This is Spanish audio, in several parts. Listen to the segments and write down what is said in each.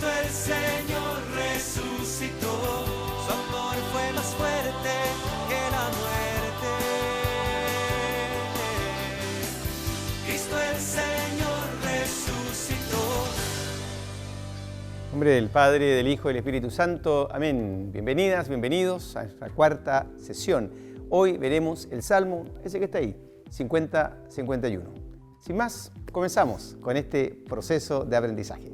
Cristo el Señor resucitó, su amor fue más fuerte que la muerte. Cristo el Señor resucitó. En nombre del Padre, del Hijo y del Espíritu Santo. Amén. Bienvenidas, bienvenidos a nuestra cuarta sesión. Hoy veremos el Salmo, ese que está ahí, 50-51. Sin más, comenzamos con este proceso de aprendizaje.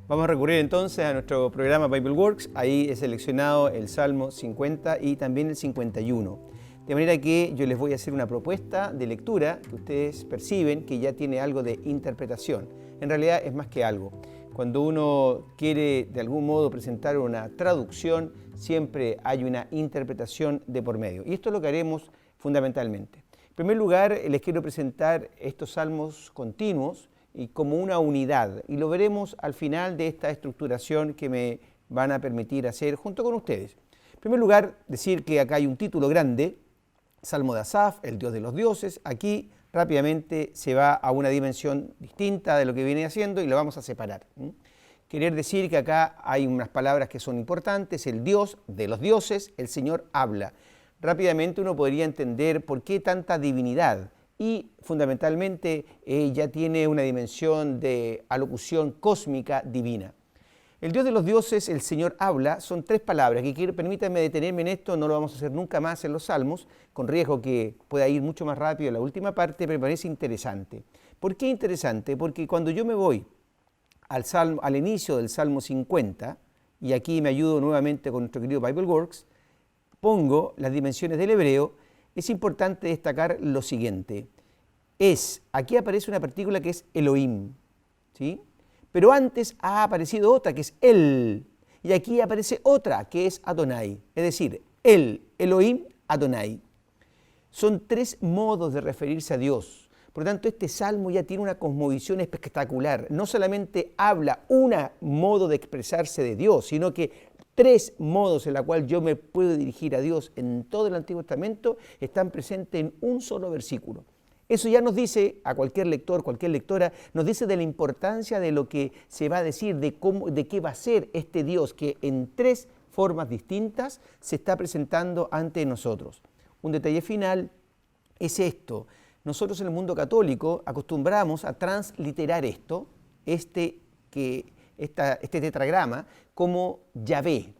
Vamos a recurrir entonces a nuestro programa Bible Works. Ahí he seleccionado el Salmo 50 y también el 51. De manera que yo les voy a hacer una propuesta de lectura que ustedes perciben que ya tiene algo de interpretación. En realidad es más que algo. Cuando uno quiere de algún modo presentar una traducción, siempre hay una interpretación de por medio. Y esto es lo que haremos fundamentalmente. En primer lugar, les quiero presentar estos salmos continuos y como una unidad. Y lo veremos al final de esta estructuración que me van a permitir hacer junto con ustedes. En primer lugar, decir que acá hay un título grande, Salmo de Asaf, el Dios de los dioses. Aquí rápidamente se va a una dimensión distinta de lo que viene haciendo y lo vamos a separar. Querer decir que acá hay unas palabras que son importantes, el Dios de los dioses, el Señor habla. Rápidamente uno podría entender por qué tanta divinidad y fundamentalmente ya tiene una dimensión de alocución cósmica divina. El Dios de los dioses, el Señor habla, son tres palabras que permítanme detenerme en esto, no lo vamos a hacer nunca más en los salmos, con riesgo que pueda ir mucho más rápido en la última parte, pero me parece interesante. ¿Por qué interesante? Porque cuando yo me voy al inicio del Salmo 50, y aquí me ayudo nuevamente con nuestro querido Bible Works, pongo las dimensiones del hebreo, es importante destacar lo siguiente. Aquí aparece una partícula que es Elohim, ¿sí? Pero antes ha aparecido otra que es Él, y aquí aparece otra que es Adonai, es decir, Él, Elohim, Adonai. Son tres modos de referirse a Dios. Por lo tanto, este salmo ya tiene una cosmovisión espectacular. No solamente habla un modo de expresarse de Dios, sino que tres modos en los cuales yo me puedo dirigir a Dios en todo el Antiguo Testamento están presentes en un solo versículo. Eso ya nos dice a cualquier lector, cualquier lectora, nos dice de la importancia de lo que se va a decir, de qué va a ser este Dios que en tres formas distintas se está presentando ante nosotros. Un detalle final es esto. Nosotros en el mundo católico acostumbramos a transliterar este tetragrama como Yahvé.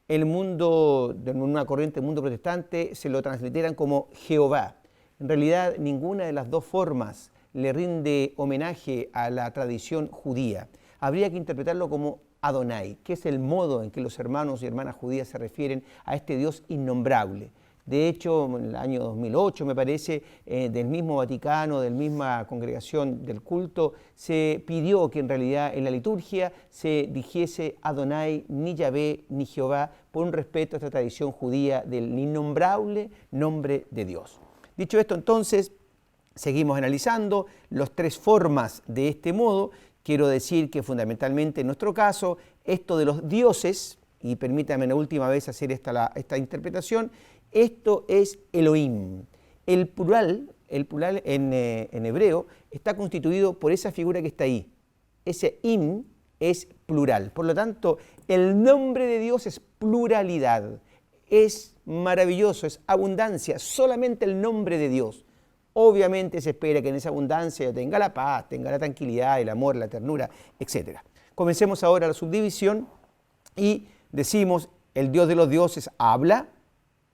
En una corriente del mundo protestante se lo transliteran como Jehová. En realidad, ninguna de las dos formas le rinde homenaje a la tradición judía. Habría que interpretarlo como Adonai, que es el modo en que los hermanos y hermanas judías se refieren a este Dios innombrable. De hecho, en el año 2008, me parece, del mismo Vaticano, de la misma congregación del culto, se pidió que en realidad en la liturgia se dijese Adonai, ni Yahvé, ni Jehová, por un respeto a esta tradición judía del innombrable nombre de Dios. Dicho esto, entonces, seguimos analizando las tres formas de este modo. Quiero decir que fundamentalmente en nuestro caso, esto de los dioses, y permítame una última vez hacer esta interpretación, esto es Elohim. El plural en hebreo está constituido por esa figura que está ahí. Ese im es plural. Por lo tanto, el nombre de Dios es pluralidad. Es maravilloso, es abundancia, solamente el nombre de Dios. Obviamente se espera que en esa abundancia tenga la paz, tenga la tranquilidad, el amor, la ternura, etc. Comencemos ahora la subdivisión y decimos, el Dios de los dioses habla,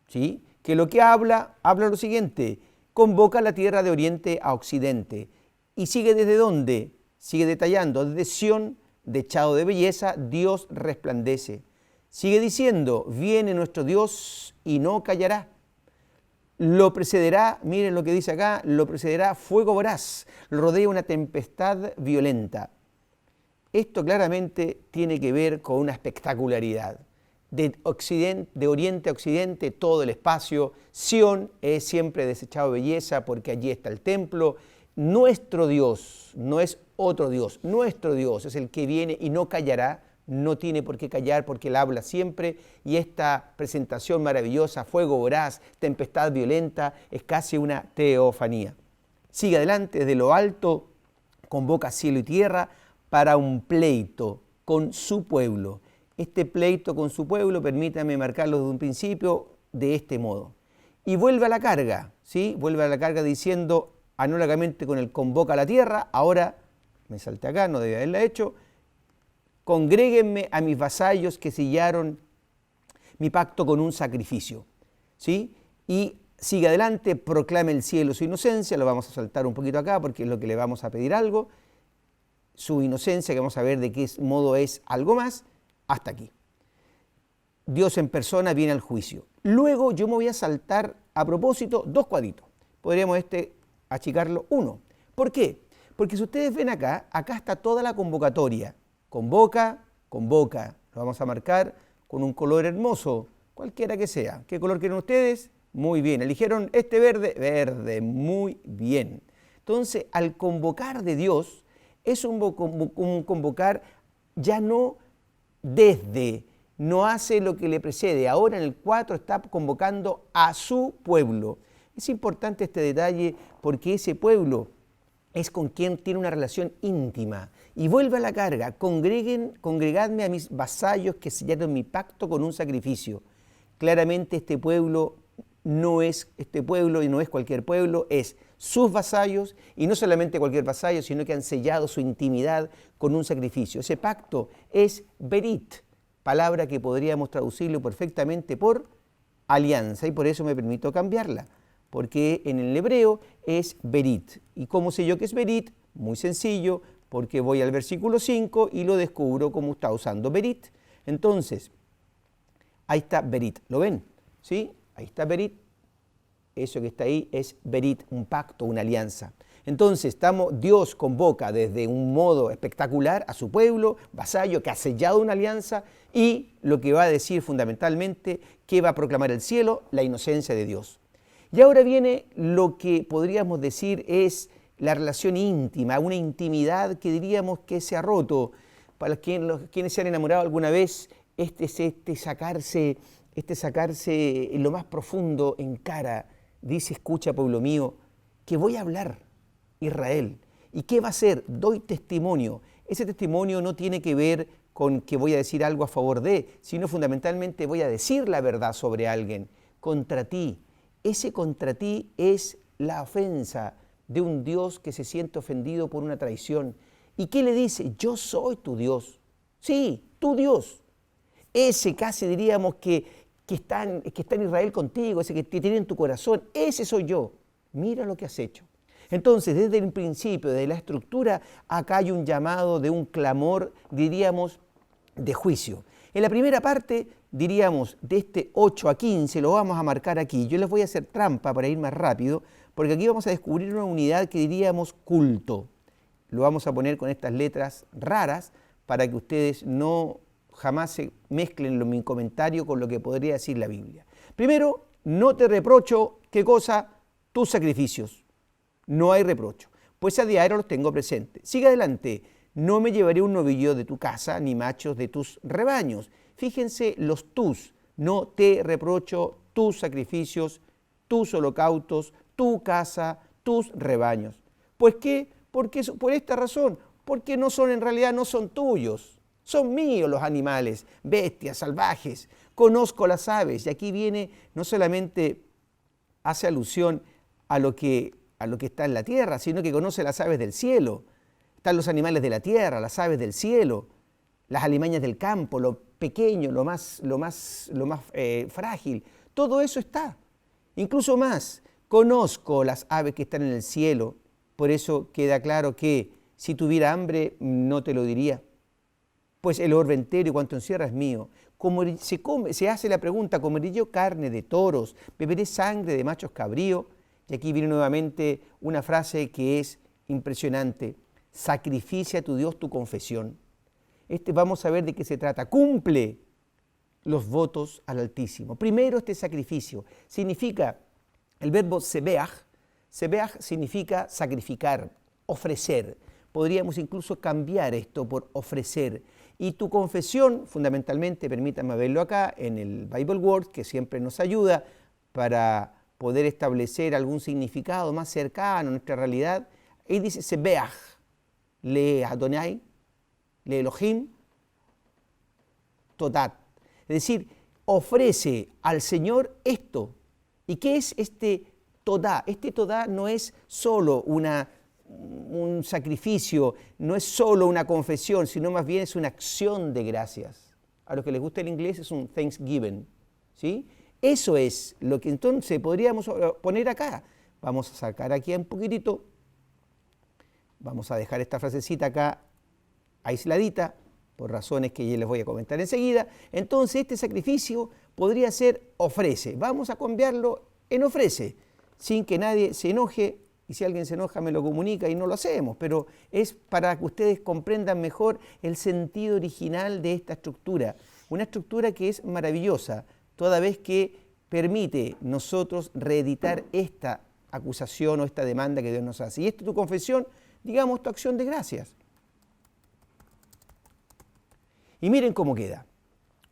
¿sí? Que lo que habla lo siguiente, convoca la tierra de oriente a occidente. ¿Y sigue desde dónde? Sigue detallando, desde Sión, dechado de belleza, Dios resplandece. Sigue diciendo, viene nuestro Dios y no callará. Lo precederá, miren lo que dice acá, lo precederá fuego voraz, lo rodea una tempestad violenta. Esto claramente tiene que ver con una espectacularidad. De oriente a occidente, todo el espacio. Sión es siempre desechado de belleza porque allí está el templo. Nuestro Dios no es otro Dios, nuestro Dios es el que viene y no callará. No tiene por qué callar porque Él habla siempre, y esta presentación maravillosa, fuego voraz, tempestad violenta, es casi una teofanía. Sigue adelante, desde lo alto convoca cielo y tierra para un pleito con su pueblo. Este pleito con su pueblo, permítame marcarlo desde un principio, de este modo. Y vuelve a la carga, ¿sí? Vuelve a la carga diciendo análogamente con el convoca a la tierra, ahora, me salté acá, no debía haberla hecho, congréguenme a mis vasallos que sellaron mi pacto con un sacrificio, ¿sí? Y sigue adelante, proclame el cielo su inocencia, lo vamos a saltar un poquito acá porque es lo que le vamos a pedir algo, su inocencia, que vamos a ver de qué modo es algo más, hasta aquí. Dios en persona viene al juicio. Luego yo me voy a saltar a propósito 2 cuadritos. Podríamos achicarlo 1. ¿Por qué? Porque si ustedes ven acá está toda la convocatoria. Convoca, convoca. Lo vamos a marcar con un color hermoso, cualquiera que sea. ¿Qué color quieren ustedes? Muy bien. ¿Eligieron este verde? Verde, muy bien. Entonces, al convocar de Dios, es un convocar ya no desde, no hace lo que le precede. Ahora en el 4 está convocando a su pueblo. Es importante este detalle porque ese pueblo es con quien tiene una relación íntima. Y vuelve a la carga, congregadme a mis vasallos que sellaron mi pacto con un sacrificio. Claramente este pueblo no es cualquier pueblo, es sus vasallos, y no solamente cualquier vasallo, sino que han sellado su intimidad con un sacrificio. Ese pacto es berit, palabra que podríamos traducirlo perfectamente por alianza, y por eso me permito cambiarla, porque en el hebreo es berit. ¿Y cómo sé yo que es berit? Muy sencillo, porque voy al versículo 5 y lo descubro como está usando berit. Entonces, ahí está berit, ¿lo ven? ¿Sí? Ahí está berit. Eso que está ahí es berit, un pacto, una alianza. Entonces, Dios convoca desde un modo espectacular a su pueblo, vasallo, que ha sellado una alianza, y lo que va a decir fundamentalmente, que va a proclamar el cielo, la inocencia de Dios. Y ahora viene lo que podríamos decir es la relación íntima, una intimidad que diríamos que se ha roto. Para quienes se han enamorado alguna vez, sacarse en lo más profundo en cara. Dice, escucha, pueblo mío, que voy a hablar, Israel. ¿Y qué va a hacer? Doy testimonio. Ese testimonio no tiene que ver con que voy a decir algo a favor de, sino fundamentalmente voy a decir la verdad sobre alguien, contra ti. Ese contra ti es la ofensa de un Dios que se siente ofendido por una traición. ¿Y qué le dice? Yo soy tu Dios. Sí, tu Dios. Ese casi diríamos que está en Israel contigo, ese que te tiene en tu corazón, ese soy yo. Mira lo que has hecho. Entonces, desde el principio, desde la estructura, acá hay un llamado de un clamor, diríamos, de juicio. En la primera parte, diríamos, de este 8 a 15, lo vamos a marcar aquí. Yo les voy a hacer trampa para ir más rápido, porque aquí vamos a descubrir una unidad que diríamos culto. Lo vamos a poner con estas letras raras para que ustedes no jamás se mezclen mi comentario con lo que podría decir la Biblia. Primero, no te reprocho, ¿qué cosa? Tus sacrificios. No hay reprocho, pues a diario los tengo presentes. Sigue adelante, no me llevaré un novillo de tu casa, ni machos de tus rebaños. Fíjense los tus, no te reprocho tus sacrificios, tus holocaustos, tu casa, tus rebaños. ¿Pues qué? Porque por esta razón, porque en realidad no son tuyos. Son míos los animales, bestias, salvajes. Conozco las aves. Y aquí viene, no solamente hace alusión a lo que está en la tierra, sino que conoce las aves del cielo. Están los animales de la tierra, las aves del cielo, las alimañas del campo, lo pequeño, lo más frágil. Todo eso está. Incluso más, conozco las aves que están en el cielo. Por eso queda claro que si tuviera hambre no te lo diría. Pues el orbe entero y cuanto encierra es mío. Como se hace la pregunta, ¿comeré yo carne de toros? ¿Beberé sangre de machos cabríos? Y aquí viene nuevamente una frase que es impresionante. Sacrificia a tu Dios tu confesión. Vamos a ver de qué se trata. Cumple los votos al Altísimo. Primero este sacrificio. Significa, el verbo sebeach significa sacrificar, ofrecer. Podríamos incluso cambiar esto por ofrecer. Y tu confesión, fundamentalmente, permítanme verlo acá en el Bible Word, que siempre nos ayuda para poder establecer algún significado más cercano a nuestra realidad. Y dice sebeach, le Adonai, le Elohim, Todat. Es decir, ofrece al Señor esto. ¿Y qué es este Todá? Este Todá no es solo un sacrificio, no es solo una confesión, sino más bien es una acción de gracias. A los que les gusta el inglés es un thanksgiving, ¿sí? Eso es lo que entonces podríamos poner acá. Vamos a sacar aquí un poquitito, vamos a dejar esta frasecita acá aisladita, por razones que ya les voy a comentar enseguida. Entonces este sacrificio podría ser ofrece. Vamos a cambiarlo en ofrece, sin que nadie se enoje, y si alguien se enoja me lo comunica y no lo hacemos, pero es para que ustedes comprendan mejor el sentido original de esta estructura. Una estructura que es maravillosa, toda vez que permite nosotros reeditar esta acusación o esta demanda que Dios nos hace. Y esta es tu confesión, digamos, tu acción de gracias. Y miren cómo queda.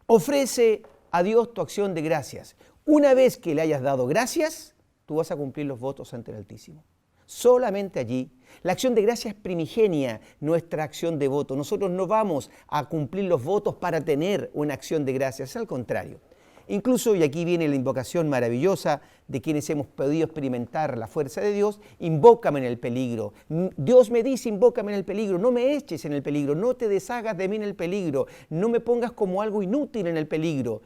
Ofrece a Dios tu acción de gracias. Una vez que le hayas dado gracias, tú vas a cumplir los votos ante el Altísimo. Solamente allí. La acción de gracias es primigenia, nuestra acción de voto. Nosotros no vamos a cumplir los votos para tener una acción de gracias, al contrario. Incluso, y aquí viene la invocación maravillosa de quienes hemos podido experimentar la fuerza de Dios, invócame en el peligro. Dios me dice, invócame en el peligro, no me eches en el peligro, no te deshagas de mí en el peligro, no me pongas como algo inútil en el peligro.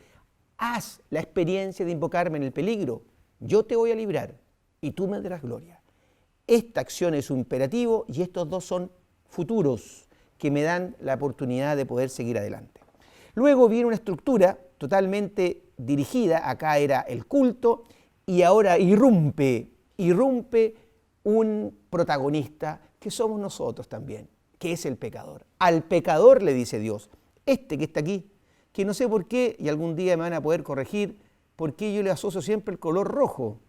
Haz la experiencia de invocarme en el peligro, yo te voy a librar y tú me darás gloria. Esta acción es un imperativo y estos dos son futuros que me dan la oportunidad de poder seguir adelante. Luego viene una estructura totalmente dirigida, acá era el culto, y ahora irrumpe un protagonista que somos nosotros también, que es el pecador. Al pecador le dice Dios, este que está aquí, que no sé por qué, y algún día me van a poder corregir, por qué yo le asocio siempre el color rojo.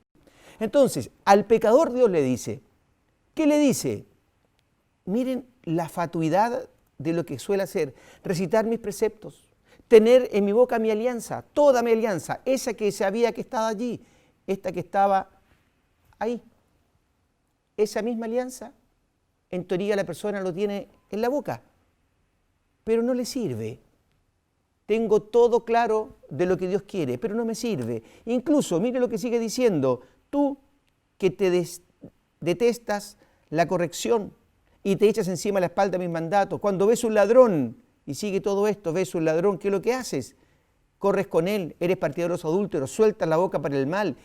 Entonces, al pecador Dios le dice, ¿qué le dice? Miren la fatuidad de lo que suele hacer, recitar mis preceptos, tener en mi boca mi alianza, toda mi alianza, esa que sabía que estaba allí, esta que estaba ahí. Esa misma alianza, en teoría la persona lo tiene en la boca, pero no le sirve. Tengo todo claro de lo que Dios quiere, pero no me sirve. Incluso, mire lo que sigue diciendo, tú que te detestas la corrección y te echas encima la espalda mis mandatos, cuando ves un ladrón, y sigue todo esto, ves un ladrón, ¿qué es lo que haces? Corres con él, eres partidario de los adúlteros, sueltas la boca para el mal.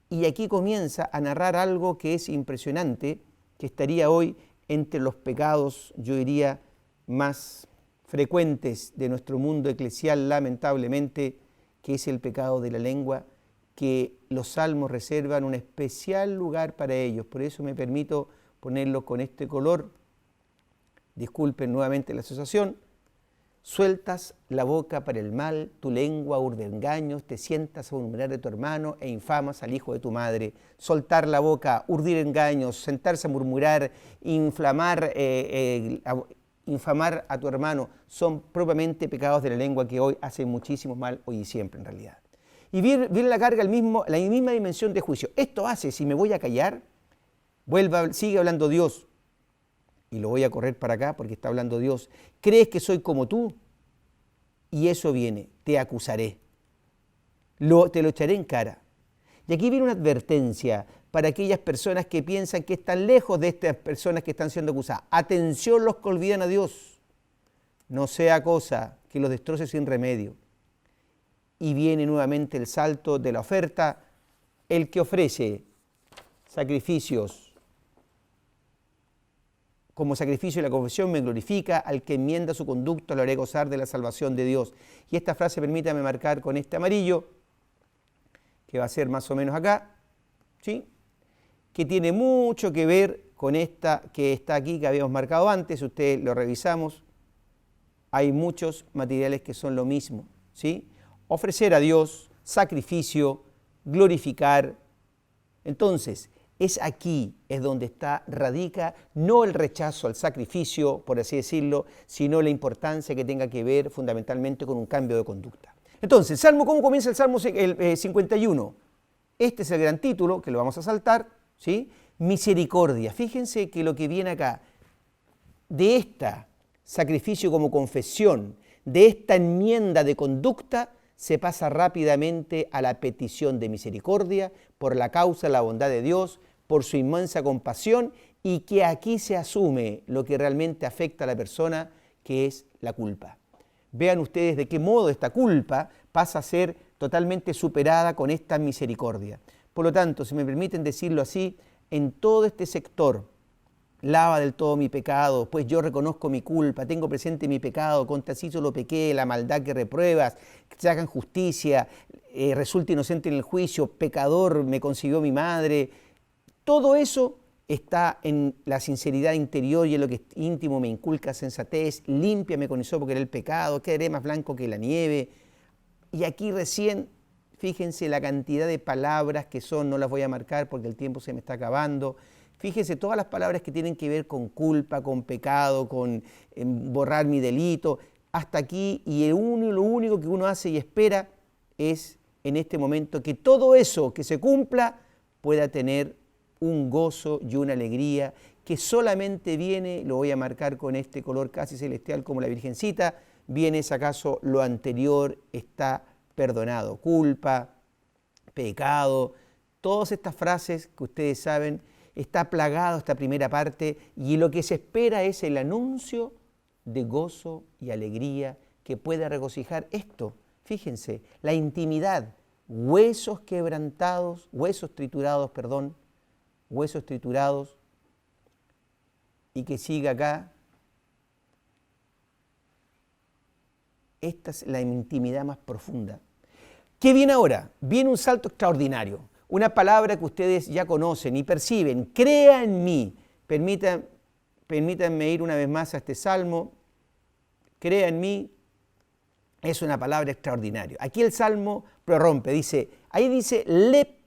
Y aquí comienza a narrar algo que es impresionante, que estaría hoy entre los pecados, yo diría, más frecuentes de nuestro mundo eclesial, lamentablemente, que es el pecado de la lengua, que los salmos reservan un especial lugar para ellos. Por eso me permito ponerlo con este color. Disculpen nuevamente la asociación. Sueltas la boca para el mal, tu lengua urde engaños, te sientas a murmurar de tu hermano e infamas al hijo de tu madre. Soltar la boca, urdir engaños, sentarse a murmurar, infamar a tu hermano, son propiamente pecados de la lengua que hoy hacen muchísimo mal, hoy y siempre en realidad. Y viene la carga, la misma dimensión de juicio. Esto hace, si me voy a callar, sigue hablando Dios. Y lo voy a correr para acá porque está hablando Dios. ¿Crees que soy como tú? Y eso viene, te acusaré. Te lo echaré en cara. Y aquí viene una advertencia para aquellas personas que piensan que están lejos de estas personas que están siendo acusadas. Atención los que olvidan a Dios. No sea cosa que los destroce sin remedio. Y viene nuevamente el salto de la oferta. El que ofrece sacrificios como sacrificio de la confesión me glorifica, al que enmienda su conducta lo haré gozar de la salvación de Dios. Y esta frase permítame marcar con este amarillo, que va a ser más o menos acá, ¿sí? Que tiene mucho que ver con esta que está aquí, que habíamos marcado antes, ustedes lo revisamos. Hay muchos materiales que son lo mismo, ¿sí? Ofrecer a Dios, sacrificio, glorificar. Entonces, es donde radica no el rechazo al sacrificio, por así decirlo, sino la importancia que tenga que ver fundamentalmente con un cambio de conducta. Entonces, ¿cómo comienza el Salmo 51? Este es el gran título, que lo vamos a saltar, ¿sí? Misericordia. Fíjense que lo que viene acá, de este sacrificio como confesión, de esta enmienda de conducta, se pasa rápidamente a la petición de misericordia por la causa de la bondad de Dios, por su inmensa compasión, y que aquí se asume lo que realmente afecta a la persona, que es la culpa. Vean ustedes de qué modo esta culpa pasa a ser totalmente superada con esta misericordia. Por lo tanto, si me permiten decirlo así, en todo este sector, lava del todo mi pecado, pues yo reconozco mi culpa, tengo presente mi pecado, contra sí solo pequé, la maldad que repruebas, que se hagan justicia, resulta inocente en el juicio, pecador me concibió mi madre. Todo eso está en la sinceridad interior y en lo que es íntimo me inculca sensatez, límpiame con hisopo que era el pecado, quedaré más blanco que la nieve. Y aquí recién, fíjense la cantidad de palabras que son, no las voy a marcar porque el tiempo se me está acabando. Fíjense todas las palabras que tienen que ver con culpa, con pecado, con borrar mi delito, hasta aquí, y lo único que uno hace y espera es en este momento que todo eso que se cumpla pueda tener un gozo y una alegría que solamente viene, lo voy a marcar con este color casi celestial como la Virgencita, viene si acaso lo anterior está perdonado, culpa, pecado, todas estas frases que ustedes saben, está plagado esta primera parte y lo que se espera es el anuncio de gozo y alegría que pueda regocijar esto. Fíjense, la intimidad, huesos quebrantados, huesos triturados, y que siga acá. Esta es la intimidad más profunda. ¿Qué viene ahora? Viene un salto extraordinario. Una palabra que ustedes ya conocen y perciben. Crea en mí. Permítanme ir una vez más a este salmo. Crea en mí es una palabra extraordinaria. Aquí el salmo prorrumpe. Ahí dice, Lep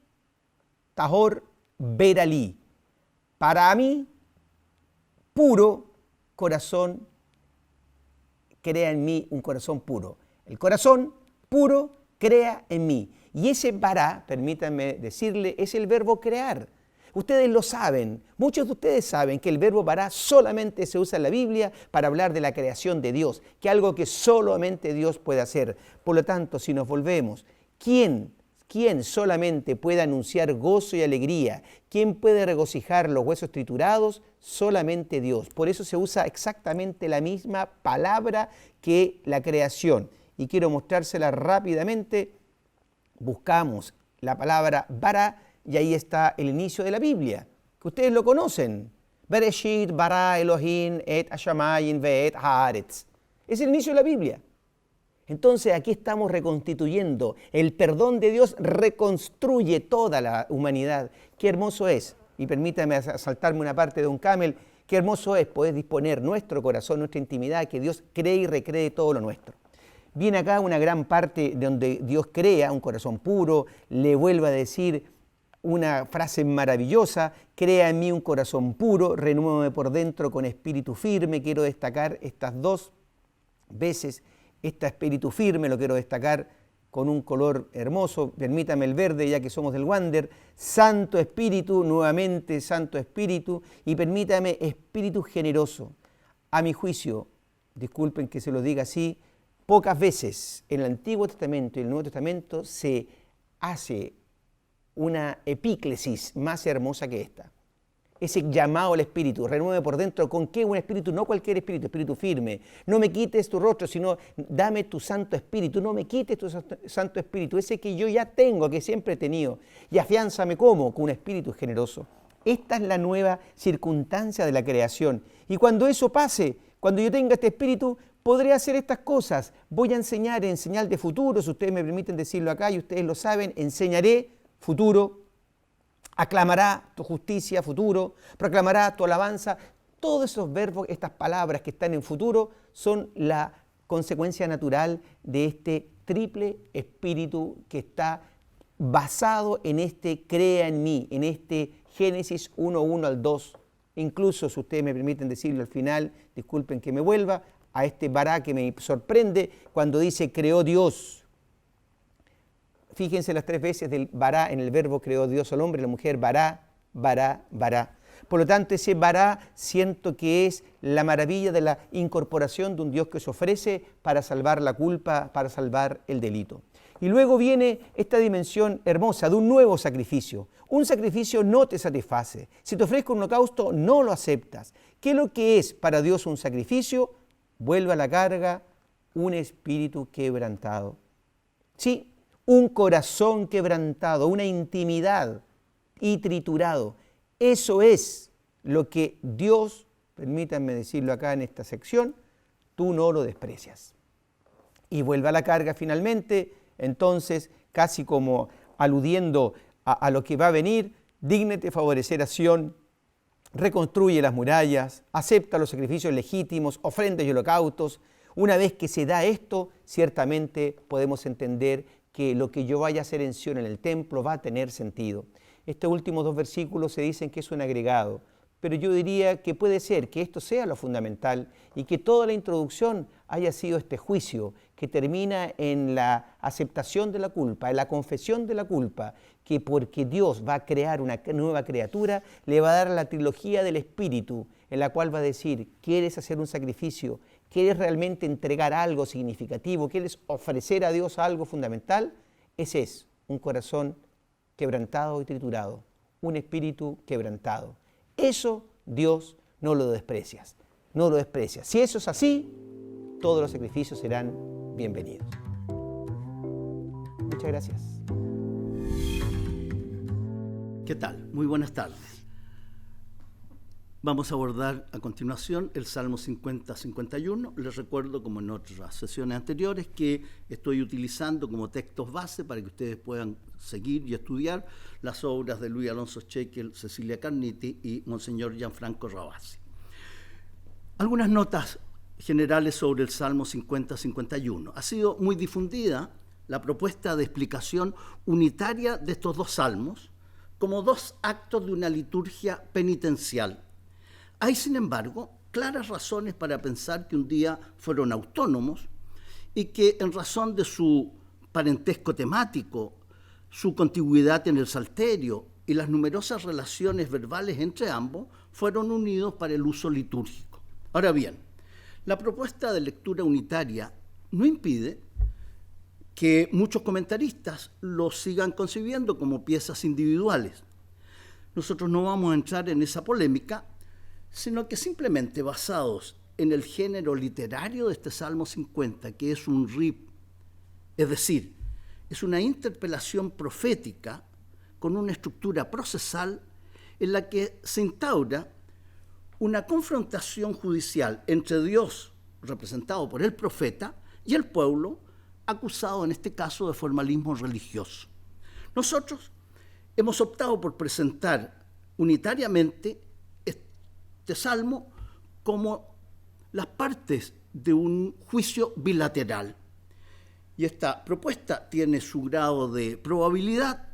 Tahor Beralí. Para mí, puro corazón, crea en mí un corazón puro. El corazón puro crea en mí. Y ese bará, permítanme decirle, es el verbo crear. Ustedes lo saben, muchos de ustedes saben que el verbo bará solamente se usa en la Biblia para hablar de la creación de Dios, que es algo que solamente Dios puede hacer. Por lo tanto, si nos volvemos, ¿quién solamente puede anunciar gozo y alegría? ¿Quién puede regocijar los huesos triturados? Solamente Dios. Por eso se usa exactamente la misma palabra que la creación. Y quiero mostrársela rápidamente. Buscamos la palabra bara y ahí está el inicio de la Biblia, que ustedes lo conocen. Bereshit bara Elohim et hashamayim ve'et haaretz. Es el inicio de la Biblia. Entonces aquí estamos reconstituyendo. El perdón de Dios reconstruye toda la humanidad. Qué hermoso es. Y permítame saltarme una parte de un camel. Qué hermoso es poder disponer nuestro corazón, nuestra intimidad, que Dios cree y recree todo lo nuestro. Viene acá una gran parte donde Dios crea un corazón puro, le vuelve a decir una frase maravillosa, crea en mí un corazón puro, renuévame por dentro con espíritu firme. Quiero destacar estas dos veces, este espíritu firme lo quiero destacar con un color hermoso, permítame el verde ya que somos del Wander, Santo Espíritu, nuevamente Santo Espíritu, y permítame espíritu generoso. A mi juicio, disculpen que se lo diga así, pocas veces en el Antiguo Testamento y el Nuevo Testamento se hace una epíclesis más hermosa que esta. Ese llamado al Espíritu, renueve por dentro, ¿con qué? Un espíritu, no cualquier espíritu, espíritu firme. No me quites tu rostro, sino dame tu Santo Espíritu. No me quites tu Santo Espíritu, ese que yo ya tengo, que siempre he tenido. Y afiánzame ¿cómo? Con un espíritu generoso. Esta es la nueva circunstancia de la creación. Y cuando eso pase, cuando yo tenga este espíritu, podré hacer estas cosas. Voy a enseñar en señal de futuro, si ustedes me permiten decirlo acá y ustedes lo saben, enseñaré futuro, aclamará tu justicia, futuro, proclamará tu alabanza. Todos esos verbos, estas palabras que están en futuro, son la consecuencia natural de este triple espíritu que está basado en este crea en mí, en este Génesis 1:1 al 2. Incluso, si ustedes me permiten decirlo al final, disculpen que me vuelva, a este bará que me sorprende cuando dice creó Dios. Fíjense las tres veces del bará en el verbo creó Dios al hombre y la mujer, bará, bará, bará. Por lo tanto, ese bará siento que es la maravilla de la incorporación de un Dios que se ofrece para salvar la culpa, para salvar el delito. Y luego viene esta dimensión hermosa de un nuevo sacrificio. Un sacrificio no te satisface. Si te ofrezco un holocausto, no lo aceptas. ¿Qué es lo que es para Dios un sacrificio? Vuelve a la carga un espíritu quebrantado. Sí, un corazón quebrantado, una intimidad y triturado. Eso es lo que Dios, permítanme decirlo acá en esta sección, tú no lo desprecias. Y vuelve a la carga finalmente, entonces, casi como aludiendo a lo que va a venir, dígnate favorecer a Sión, reconstruye las murallas, acepta los sacrificios legítimos, ofrendas y holocaustos. Una vez que se da esto, ciertamente podemos entender que lo que yo vaya a hacer en Sión, en el templo, va a tener sentido. Estos últimos 2 versículos se dicen que es un agregado, pero yo diría que puede ser que esto sea lo fundamental y que toda la introducción haya sido este juicio que termina en la aceptación de la culpa, en la confesión de la culpa, que porque Dios va a crear una nueva criatura, le va a dar la trilogía del Espíritu, en la cual va a decir, ¿quieres hacer un sacrificio? ¿Quieres realmente entregar algo significativo? ¿Quieres ofrecer a Dios algo fundamental? Ese es un corazón quebrantado y triturado, un espíritu quebrantado. Eso Dios no lo desprecia, no lo desprecia. Si eso es así, todos los sacrificios serán bienvenidos. Muchas gracias. ¿Qué tal? Muy buenas tardes. Vamos a abordar a continuación el Salmo 50-51. Les recuerdo, como en otras sesiones anteriores, que estoy utilizando como textos base para que ustedes puedan seguir y estudiar las obras de Luis Alonso Scheckel, Cecilia Carniti y Monseñor Gianfranco Ravasi. Algunas notas generales sobre el Salmo 50-51. Ha sido muy difundida la propuesta de explicación unitaria de estos 2 salmos como 2 actos de una liturgia penitencial. Hay, sin embargo, claras razones para pensar que un día fueron autónomos y que, en razón de su parentesco temático, su contigüidad en el Salterio y las numerosas relaciones verbales entre ambos, fueron unidos para el uso litúrgico. Ahora bien, la propuesta de lectura unitaria no impide que muchos comentaristas los sigan concibiendo como piezas individuales. Nosotros no vamos a entrar en esa polémica, sino que simplemente basados en el género literario de este Salmo 50, que es un rip, es decir, es una interpelación profética con una estructura procesal en la que se instaura una confrontación judicial entre Dios, representado por el profeta, y el pueblo, acusado en este caso de formalismo religioso. Nosotros hemos optado por presentar unitariamente este salmo como las partes de un juicio bilateral. Y esta propuesta tiene su grado de probabilidad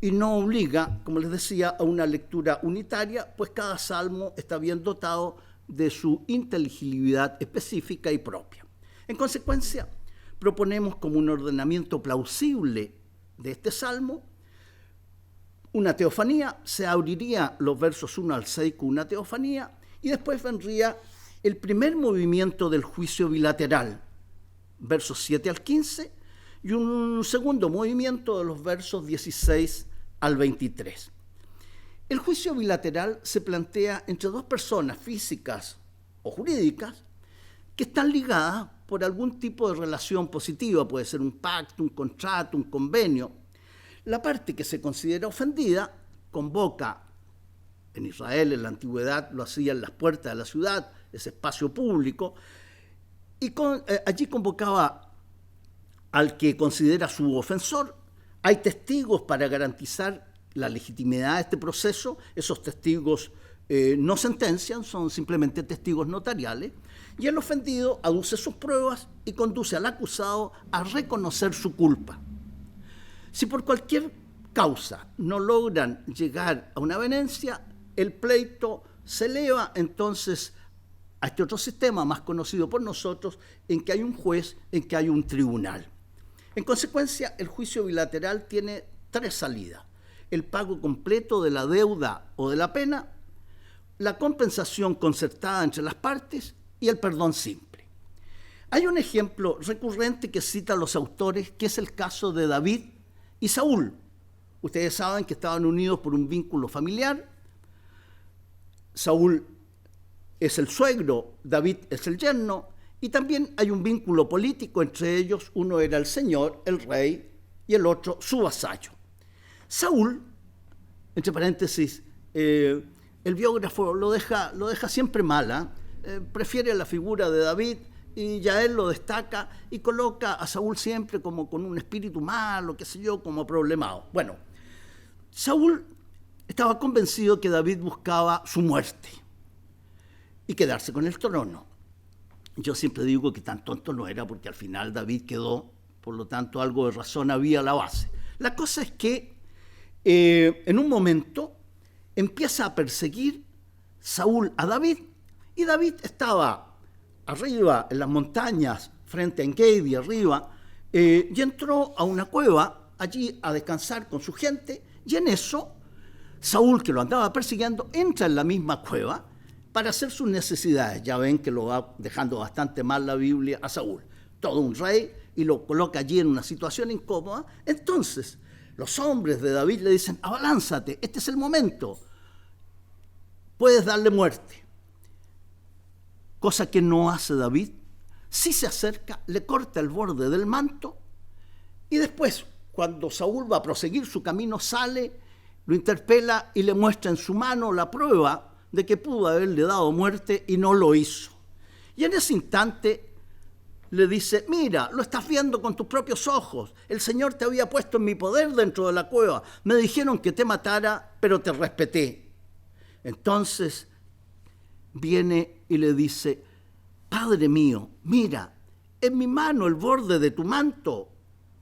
y no obliga, como les decía, a una lectura unitaria, pues cada salmo está bien dotado de su inteligibilidad específica y propia. En consecuencia, proponemos como un ordenamiento plausible de este salmo una teofanía. Se abriría los versos 1 al 6 con una teofanía y después vendría el primer movimiento del juicio bilateral, versos 7 al 15, y un segundo movimiento de los versos 16 al 23. El juicio bilateral se plantea entre 2 personas físicas o jurídicas que están ligadas por algún tipo de relación positiva, puede ser un pacto, un contrato, un convenio. La parte que se considera ofendida convoca, en Israel en la antigüedad lo hacía en las puertas de la ciudad, ese espacio público, y allí convocaba al que considera su ofensor. Hay testigos para garantizar la legitimidad de este proceso. Esos testigos no sentencian, son simplemente testigos notariales, y el ofendido aduce sus pruebas y conduce al acusado a reconocer su culpa. Si por cualquier causa no logran llegar a una avenencia, el pleito se eleva entonces a este otro sistema más conocido por nosotros, en que hay un juez, en que hay un tribunal. En consecuencia, el juicio bilateral tiene 3 salidas: el pago completo de la deuda o de la pena, la compensación concertada entre las partes y el perdón simple. Hay un ejemplo recurrente que citan los autores, que es el caso de David y Saúl. Ustedes saben que estaban unidos por un vínculo familiar. Saúl es el suegro, David es el yerno, y también hay un vínculo político entre ellos. Uno era el señor, el rey, y el otro su vasallo. Saúl, entre paréntesis, el biógrafo lo deja siempre mala, prefiere la figura de David y ya él lo destaca y coloca a Saúl siempre como con un espíritu malo, qué sé yo, como problemado. Bueno, Saúl estaba convencido que David buscaba su muerte y quedarse con el trono. Yo siempre digo que tan tonto no era, porque al final David quedó, por lo tanto algo de razón había a la base. La cosa es que en un momento empieza a perseguir Saúl a David, y David estaba arriba en las montañas frente a Engedi, arriba, y entró a una cueva allí a descansar con su gente, y en eso Saúl, que lo andaba persiguiendo, entra en la misma cueva para hacer sus necesidades. Ya ven que lo va dejando bastante mal la Biblia a Saúl, todo un rey, y lo coloca allí en una situación incómoda. Entonces los hombres de David le dicen: abalánzate, este es el momento, puedes darle muerte. Cosa que no hace David. Sí se acerca, le corta el borde del manto, y después, cuando Saúl va a proseguir su camino, sale, lo interpela y le muestra en su mano la prueba de que pudo haberle dado muerte y no lo hizo. Y en ese instante le dice: mira, lo estás viendo con tus propios ojos, el Señor te había puesto en mi poder dentro de la cueva, me dijeron que te matara, pero te respeté. Entonces viene y le dice: Padre mío, mira, en mi mano el borde de tu manto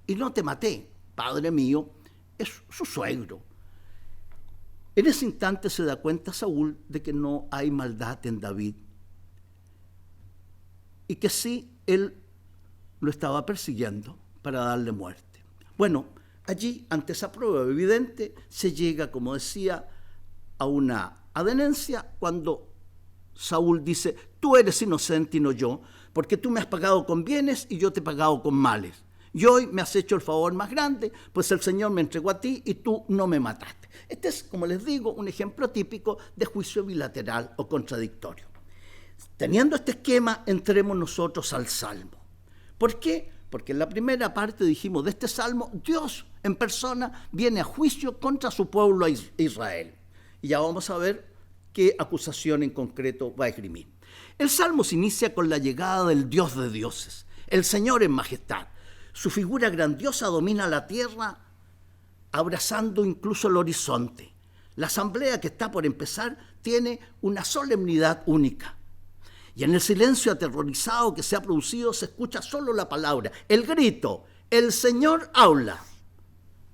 y no te maté. Padre mío es su suegro. En ese instante se da cuenta Saúl de que no hay maldad en David y que sí, él lo estaba persiguiendo para darle muerte. Bueno, allí, ante esa prueba evidente, se llega, como decía, a una adenencia cuando Saúl dice: tú eres inocente y no yo, porque tú me has pagado con bienes y yo te he pagado con males. Y hoy me has hecho el favor más grande, pues el Señor me entregó a ti y tú no me mataste. Este es, como les digo, un ejemplo típico de juicio bilateral o contradictorio. Teniendo este esquema, entremos nosotros al Salmo. ¿Por qué? Porque en la primera parte dijimos de este Salmo, Dios en persona viene a juicio contra su pueblo Israel. Y ya vamos a ver qué acusación en concreto va a esgrimir. El Salmo se inicia con la llegada del Dios de dioses, el Señor en majestad. Su figura grandiosa domina la tierra, abrazando incluso el horizonte. La asamblea que está por empezar tiene una solemnidad única. Y en el silencio aterrorizado que se ha producido se escucha solo la palabra, el grito: el Señor habla.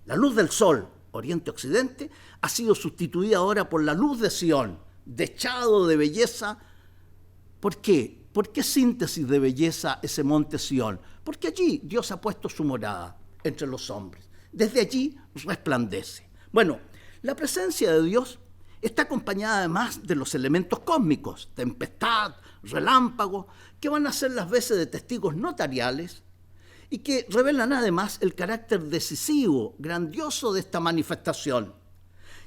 La luz del sol, oriente-occidente, ha sido sustituida ahora por la luz de Sión, dechado de belleza. ¿Por qué? ¿Por qué síntesis de belleza ese monte Sión? Porque allí Dios ha puesto su morada entre los hombres. Desde allí resplandece. Bueno, la presencia de Dios está acompañada además de los elementos cósmicos, tempestad, relámpago, que van a ser las veces de testigos notariales y que revelan además el carácter decisivo, grandioso de esta manifestación.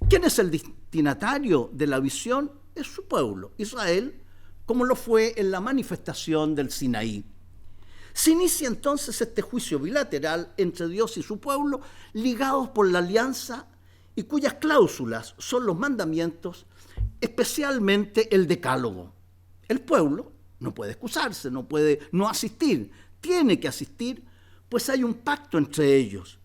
¿Quién es el destinatario de la visión? Es su pueblo, Israel, como lo fue en la manifestación del Sinaí. Se inicia entonces este juicio bilateral entre Dios y su pueblo, ligados por la alianza y cuyas cláusulas son los mandamientos, especialmente el decálogo. El pueblo no puede excusarse, no puede no asistir, tiene que asistir, pues hay un pacto entre ellos.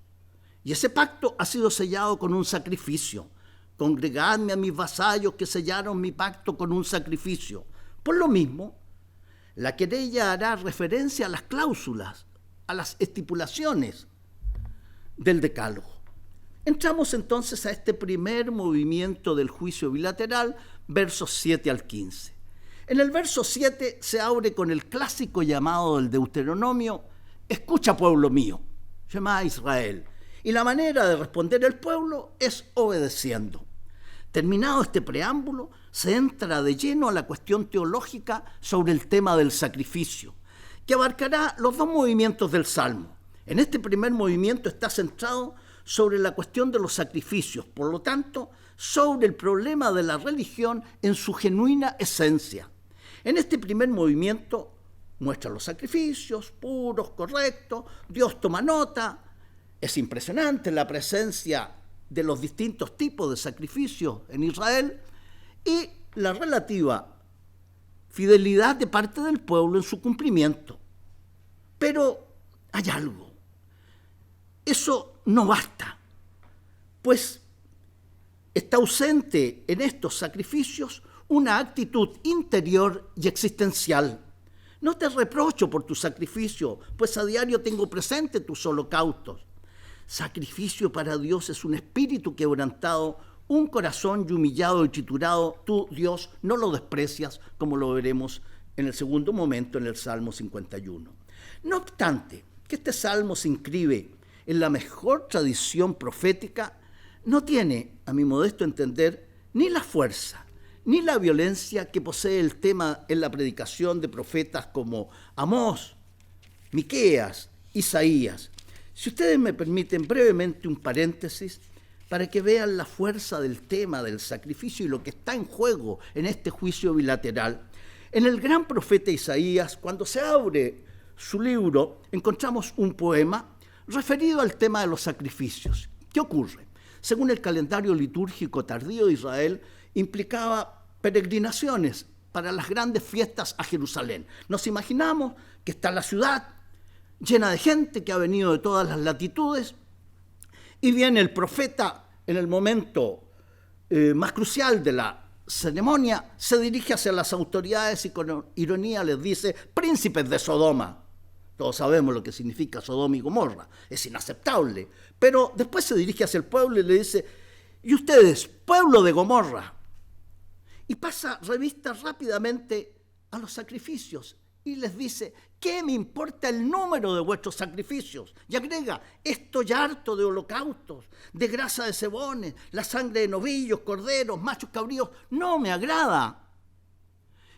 Y ese pacto ha sido sellado con un sacrificio. Congregadme a mis vasallos que sellaron mi pacto con un sacrificio. Por lo mismo, la querella hará referencia a las cláusulas, a las estipulaciones del decálogo. Entramos entonces a este primer movimiento del juicio bilateral, versos 7 al 15. En el verso 7 se abre con el clásico llamado del Deuteronomio: escucha, pueblo mío, Shema Israel. Y la manera de responder el pueblo es obedeciendo. Terminado este preámbulo, se entra de lleno a la cuestión teológica sobre el tema del sacrificio, que abarcará los dos movimientos del Salmo. En este primer movimiento está centrado sobre la cuestión de los sacrificios, por lo tanto, sobre el problema de la religión en su genuina esencia. En este primer movimiento muestra los sacrificios puros, correctos, Dios toma nota. Es impresionante la presencia de los distintos tipos de sacrificios en Israel y la relativa fidelidad de parte del pueblo en su cumplimiento. Pero hay algo. Eso no basta, pues está ausente en estos sacrificios una actitud interior y existencial. No te reprocho por tu sacrificio, pues a diario tengo presente tus holocaustos. Sacrificio para Dios es un espíritu quebrantado, un corazón y humillado y triturado. Tú, Dios, no lo desprecias, como lo veremos en el segundo momento en el Salmo 51. No obstante, que este salmo se inscribe en la mejor tradición profética, no tiene, a mi modesto entender, ni la fuerza, ni la violencia que posee el tema en la predicación de profetas como Amós, Miqueas, Isaías. Si ustedes me permiten brevemente un paréntesis para que vean la fuerza del tema del sacrificio y lo que está en juego en este juicio bilateral. En el gran profeta Isaías, cuando se abre su libro, encontramos un poema referido al tema de los sacrificios. ¿Qué ocurre? Según el calendario litúrgico tardío de Israel, implicaba peregrinaciones para las grandes fiestas a Jerusalén. Nos imaginamos que está la ciudad llena de gente que ha venido de todas las latitudes y viene el profeta en el momento más crucial de la ceremonia, se dirige hacia las autoridades y con ironía les dice: príncipes de Sodoma. Todos sabemos lo que significa Sodoma y Gomorra, es inaceptable. Pero después se dirige hacia el pueblo y le dice: ¿y ustedes, pueblo de Gomorra? Y pasa revista rápidamente a los sacrificios y les dice: ¿qué me importa el número de vuestros sacrificios? Y agrega: estoy harto de holocaustos, de grasa de cebones, la sangre de novillos, corderos, machos cabríos, no me agrada.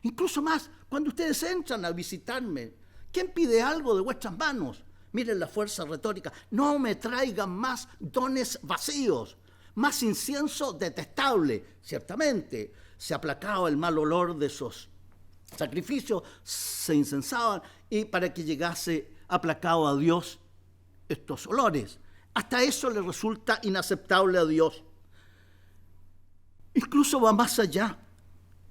Incluso más, cuando ustedes entran a visitarme, ¿quién pide algo de vuestras manos? Miren la fuerza retórica. No me traigan más dones vacíos, más incienso detestable. Ciertamente, se aplacaba el mal olor de esos sacrificios, se incensaban y para que llegase aplacado a Dios estos olores. Hasta eso le resulta inaceptable a Dios. Incluso va más allá.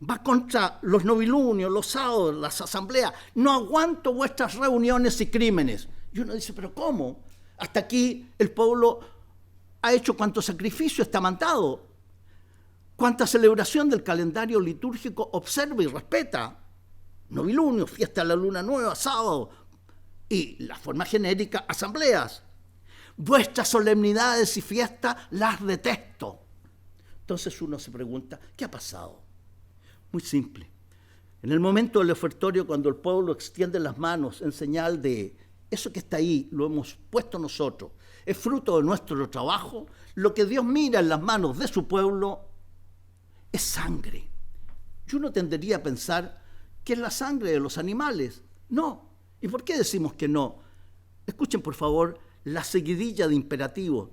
Va contra los novilunios, los sábados, las asambleas. No aguanto vuestras reuniones y crímenes. Y uno dice: ¿pero cómo? Hasta aquí el pueblo ha hecho cuanto sacrificio está mandado, cuánta celebración del calendario litúrgico observa y respeta. Novilunio, fiesta de la luna nueva, sábado, y la forma genérica, asambleas. Vuestras solemnidades y fiestas las detesto. Entonces uno se pregunta: ¿qué ha pasado? Muy simple. En el momento del ofertorio, cuando el pueblo extiende las manos en señal de eso que está ahí, lo hemos puesto nosotros, es fruto de nuestro trabajo, lo que Dios mira en las manos de su pueblo es sangre. Y uno tendería a pensar que es la sangre de los animales. No. ¿Y por qué decimos que no? Escuchen, por favor, la seguidilla de imperativos,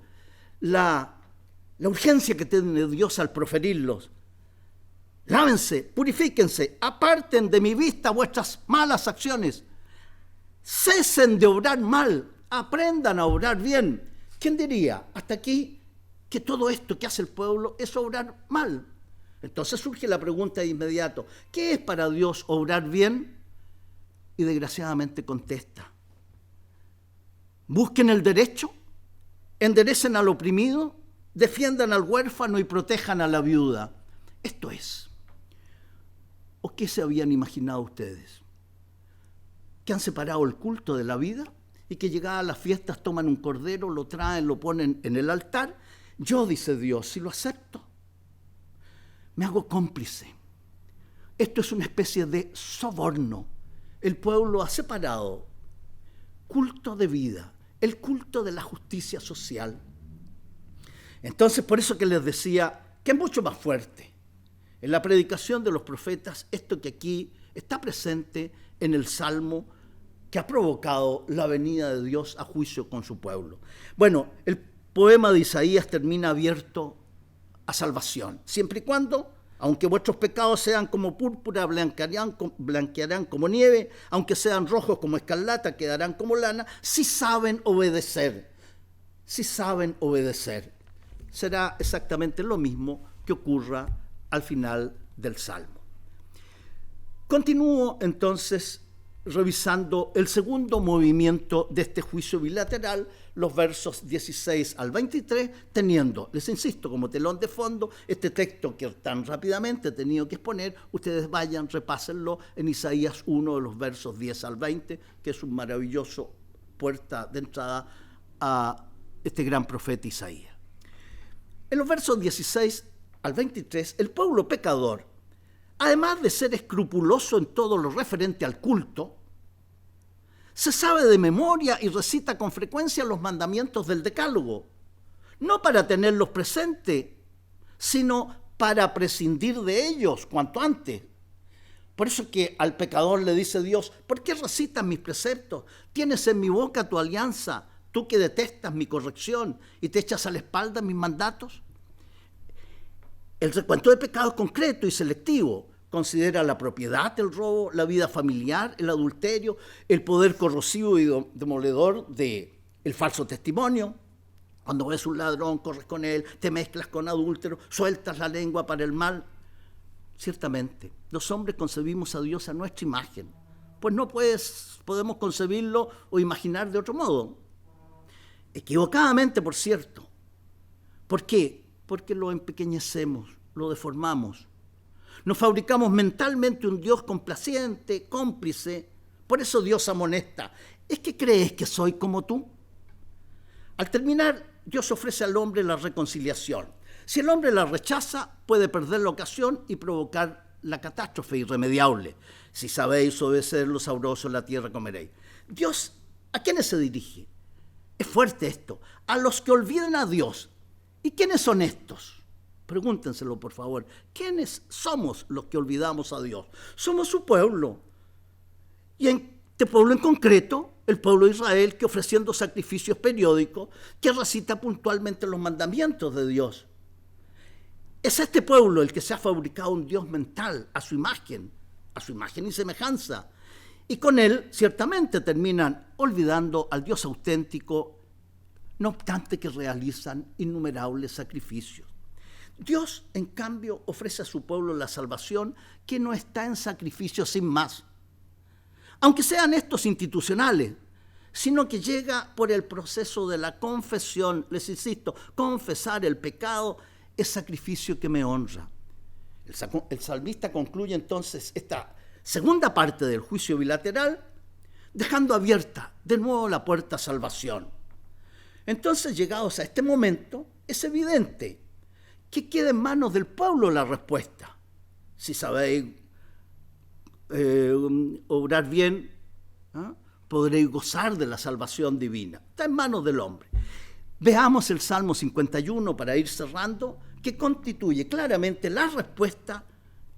la urgencia que tiene Dios al proferirlos. Lávense, purifíquense, aparten de mi vista vuestras malas acciones. Cesen de obrar mal, aprendan a obrar bien. ¿Quién diría hasta aquí que todo esto que hace el pueblo es obrar mal? Entonces surge la pregunta de inmediato: ¿qué es para Dios obrar bien? Y desgraciadamente contesta: busquen el derecho, enderecen al oprimido, defiendan al huérfano y protejan a la viuda. Esto es. ¿O qué se habían imaginado ustedes? ¿Que han separado el culto de la vida y que llegadas las fiestas toman un cordero, lo traen, lo ponen en el altar? Yo, dice Dios, si lo acepto, me hago cómplice. Esto es una especie de soborno. El pueblo ha separado culto de vida, el culto de la justicia social. Entonces, por eso que les decía que es mucho más fuerte. En la predicación de los profetas, esto que aquí está presente en el Salmo que ha provocado la venida de Dios a juicio con su pueblo. Bueno, el poema de Isaías termina abierto a salvación, siempre y cuando, aunque vuestros pecados sean como púrpura, blanquearán como nieve, aunque sean rojos como escarlata, quedarán como lana, si saben obedecer. Si saben obedecer. Será exactamente lo mismo que ocurra al final del Salmo. Continúo entonces revisando el segundo movimiento de este juicio bilateral, los versos 16 al 23, teniendo, les insisto, como telón de fondo, este texto que tan rápidamente he tenido que exponer. Ustedes vayan, repásenlo en Isaías 1, de los versos 10 al 20, que es un maravilloso puerta de entrada a este gran profeta Isaías. En los versos 16 al 23, el pueblo pecador, además de ser escrupuloso en todo lo referente al culto, se sabe de memoria y recita con frecuencia los mandamientos del Decálogo, no para tenerlos presentes, sino para prescindir de ellos cuanto antes. Por eso que al pecador le dice Dios: ¿por qué recitas mis preceptos? Tienes en mi boca tu alianza, tú que detestas mi corrección y te echas a la espalda mis mandatos. El recuento de pecados concreto y selectivo considera la propiedad, el robo, la vida familiar, el adulterio, el poder corrosivo y demoledor del falso testimonio. Cuando ves un ladrón, corres con él, te mezclas con adúltero, sueltas la lengua para el mal. Ciertamente, los hombres concebimos a Dios a nuestra imagen, pues no podemos concebirlo o imaginar de otro modo. Equivocadamente, por cierto. ¿Por qué? Porque lo empequeñecemos, lo deformamos. Nos fabricamos mentalmente un Dios complaciente, cómplice. Por eso Dios amonesta: ¿es que crees que soy como tú? Al terminar, Dios ofrece al hombre la reconciliación. Si el hombre la rechaza, puede perder la ocasión y provocar la catástrofe irremediable. Si sabéis obedecer los sabrosos, la tierra comeréis. Dios, ¿a quiénes se dirige? Es fuerte esto. A los que olvidan a Dios. ¿Y quiénes son estos? Pregúntenselo, por favor. ¿Quiénes somos los que olvidamos a Dios? Somos su pueblo. Y en este pueblo en concreto, el pueblo de Israel, que ofreciendo sacrificios periódicos, que recita puntualmente los mandamientos de Dios. Es este pueblo el que se ha fabricado un Dios mental a su imagen y semejanza. Y con él, ciertamente, terminan olvidando al Dios auténtico, no obstante que realizan innumerables sacrificios. Dios, en cambio, ofrece a su pueblo la salvación que no está en sacrificio sin más, aunque sean estos institucionales, sino que llega por el proceso de la confesión. Les insisto, confesar el pecado es sacrificio que me honra. El salmista concluye entonces esta segunda parte del juicio bilateral, dejando abierta de nuevo la puerta a salvación. Entonces, llegados a este momento, es evidente que queda en manos del pueblo la respuesta. Si sabéis obrar bien, podréis gozar de la salvación divina. Está en manos del hombre. Veamos el Salmo 51 para ir cerrando, que constituye claramente la respuesta,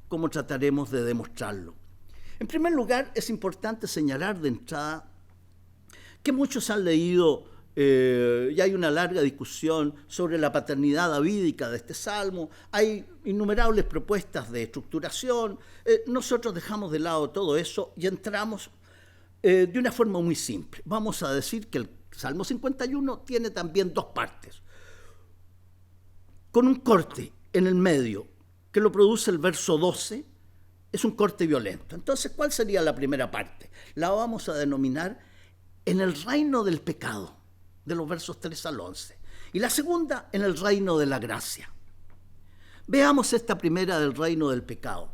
como trataremos de demostrarlo. En primer lugar, es importante señalar de entrada que muchos han leído y hay una larga discusión sobre la paternidad davídica de este salmo. Hay innumerables propuestas de estructuración. Nosotros dejamos de lado todo eso y entramos de una forma muy simple. Vamos a decir que el Salmo 51 tiene también dos partes, con un corte en el medio que lo produce el verso 12. Es un corte violento. Entonces, ¿cuál sería la primera parte? La vamos a denominar en el reino del pecado, de los versos 3 al 11. Y la segunda, en el reino de la gracia. Veamos esta primera del reino del pecado.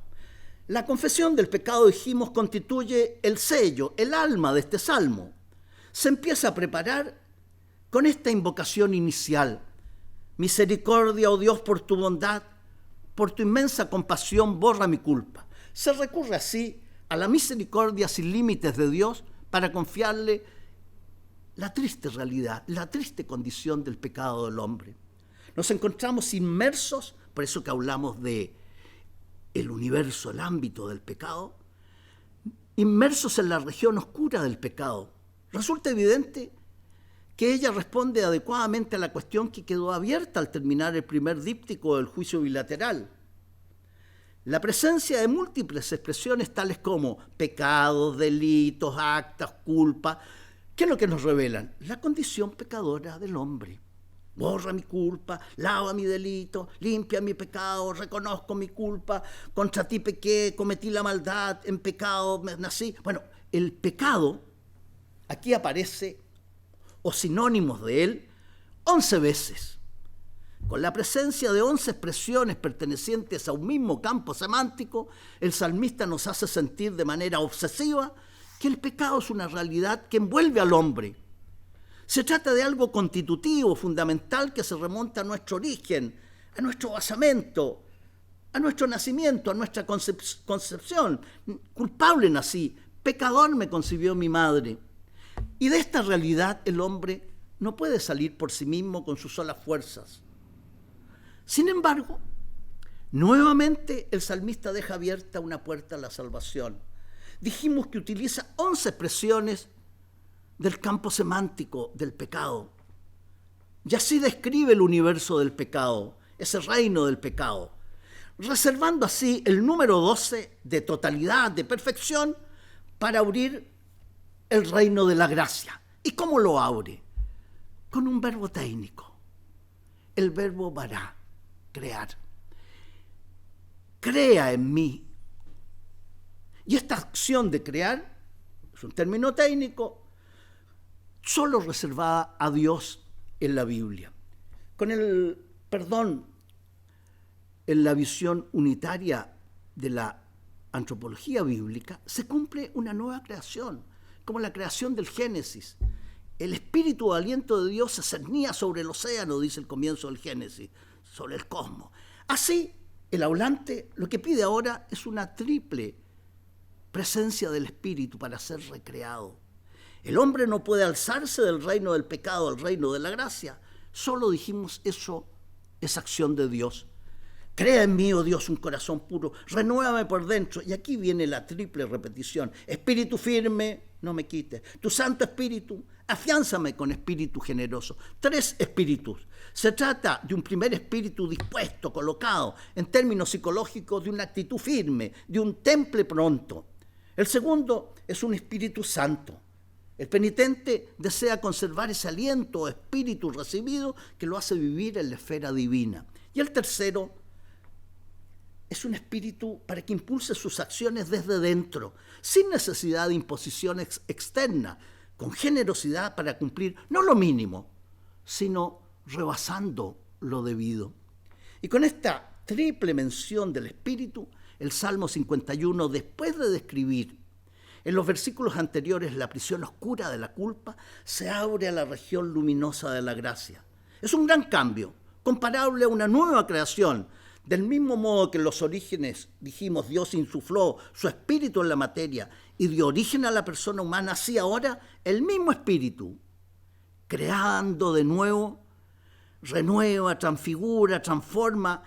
La confesión del pecado, dijimos, constituye el sello, el alma de este salmo. Se empieza a preparar con esta invocación inicial: misericordia, oh Dios, por tu bondad, por tu inmensa compasión, borra mi culpa. Se recurre así a la misericordia sin límites de Dios para confiarle la triste realidad, la triste condición del pecado del hombre. Nos encontramos inmersos, por eso que hablamos de el universo, el ámbito del pecado, inmersos en la región oscura del pecado. Resulta evidente que ella responde adecuadamente a la cuestión que quedó abierta al terminar el primer díptico del juicio bilateral. La presencia de múltiples expresiones tales como pecados, delitos, actas, culpa, ¿qué es lo que nos revelan? La condición pecadora del hombre. Borra mi culpa, lava mi delito, limpia mi pecado, reconozco mi culpa, contra ti pequé, cometí la maldad, en pecado me nací. Bueno, el pecado aquí aparece, o sinónimos de él, 11 veces, con la presencia de 11 expresiones pertenecientes a un mismo campo semántico. El salmista nos hace sentir de manera obsesiva que el pecado es una realidad que envuelve al hombre. Se trata de algo constitutivo, fundamental, que se remonta a nuestro origen, a nuestro basamento, a nuestro nacimiento, a nuestra concepción. Culpable nací, pecador me concibió mi madre. Y de esta realidad el hombre no puede salir por sí mismo con sus solas fuerzas. Sin embargo, nuevamente el salmista deja abierta una puerta a la salvación. Dijimos que utiliza 11 expresiones del campo semántico del pecado. Y así describe el universo del pecado, ese reino del pecado, reservando así el número 12 de totalidad, de perfección, para abrir el reino de la gracia. ¿Y cómo lo abre? Con un verbo técnico, el verbo bará, crear. Crea en mí. Y esta acción de crear es un término técnico solo reservada a Dios en la Biblia. Con el perdón, en la visión unitaria de la antropología bíblica, se cumple una nueva creación, como la creación del Génesis. El espíritu de aliento de Dios se cernía sobre el océano, dice el comienzo del Génesis, sobre el cosmos. Así, el hablante lo que pide ahora es una triple presencia del espíritu para ser recreado. El hombre no puede alzarse del reino del pecado al reino de la gracia. Solo dijimos eso es acción de Dios. Crea en mí, oh Dios, un corazón puro, renuévame por dentro. Y aquí viene la triple repetición. Espíritu firme, no me quites. Tu Santo Espíritu, afiánzame con espíritu generoso. 3 espíritus. Se trata de un primer espíritu dispuesto, colocado, en términos psicológicos, de una actitud firme, de un temple pronto. El segundo es un Espíritu Santo. El penitente desea conservar ese aliento o espíritu recibido que lo hace vivir en la esfera divina. Y el tercero es un espíritu para que impulse sus acciones desde dentro, sin necesidad de imposición externa, con generosidad para cumplir no lo mínimo, sino rebasando lo debido. Y con esta triple mención del espíritu, el Salmo 51, después de describir en los versículos anteriores la prisión oscura de la culpa, se abre a la región luminosa de la gracia. Es un gran cambio, comparable a una nueva creación. Del mismo modo que en los orígenes, dijimos, Dios insufló su espíritu en la materia y dio origen a la persona humana, así ahora el mismo espíritu, creando de nuevo, renueva, transfigura, transforma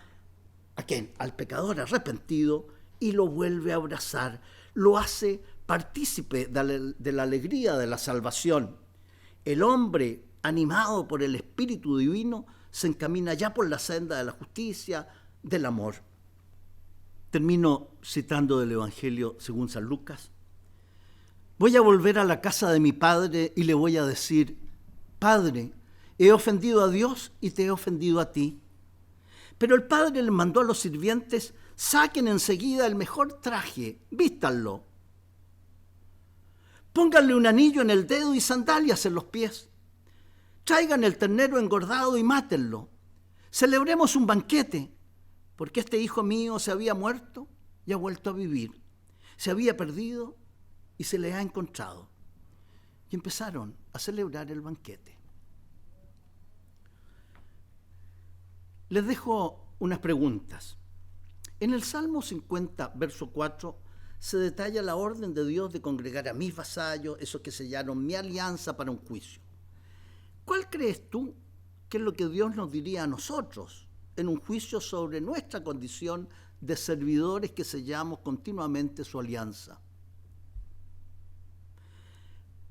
¿a quién? Al pecador arrepentido y lo vuelve a abrazar, lo hace partícipe de la alegría de la salvación. El hombre, animado por el Espíritu Divino, se encamina ya por la senda de la justicia, del amor. Termino citando del Evangelio según San Lucas. Voy a volver a la casa de mi padre y le voy a decir, Padre, he ofendido a Dios y te he ofendido a ti. Pero el padre le mandó a los sirvientes, saquen enseguida el mejor traje, vístanlo. Pónganle un anillo en el dedo y sandalias en los pies. Traigan el ternero engordado y mátenlo. Celebremos un banquete, porque este hijo mío se había muerto y ha vuelto a vivir. Se había perdido y se le ha encontrado. Y empezaron a celebrar el banquete. Les dejo unas preguntas. En el Salmo 50, verso 4, se detalla la orden de Dios de congregar a mis vasallos, esos que sellaron mi alianza para un juicio. ¿Cuál crees tú qué es lo que Dios nos diría a nosotros en un juicio sobre nuestra condición de servidores que sellamos continuamente su alianza.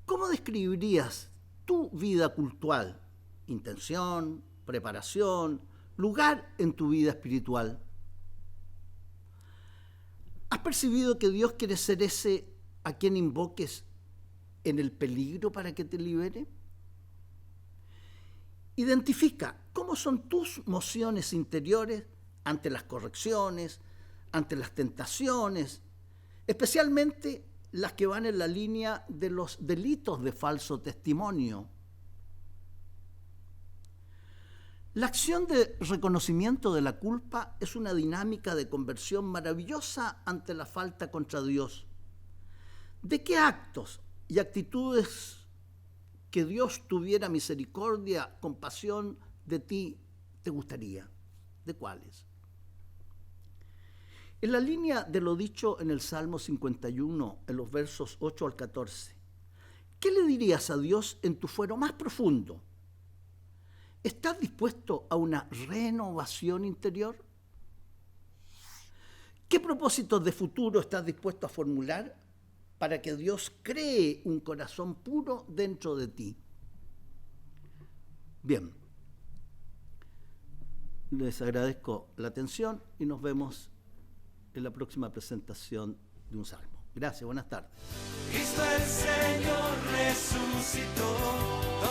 ¿Cómo describirías tu vida cultural, intención, preparación, lugar en tu vida espiritual? ¿Has percibido que Dios quiere ser ese a quien invoques en el peligro para que te libere? Identifica cómo son tus mociones interiores ante las correcciones, ante las tentaciones, especialmente las que van en la línea de los delitos de falso testimonio. La acción de reconocimiento de la culpa es una dinámica de conversión maravillosa ante la falta contra Dios. ¿De qué actos y actitudes que Dios tuviera misericordia, compasión de ti, te gustaría? ¿De cuáles? En la línea de lo dicho en el Salmo 51, en los versos 8 al 14, ¿qué le dirías a Dios en tu fuero más profundo? ¿Estás dispuesto a una renovación interior? ¿Qué propósitos de futuro estás dispuesto a formular para que Dios cree un corazón puro dentro de ti? Bien, les agradezco la atención y nos vemos en la próxima presentación de un salmo. Gracias, buenas tardes. Cristo el Señor resucitó.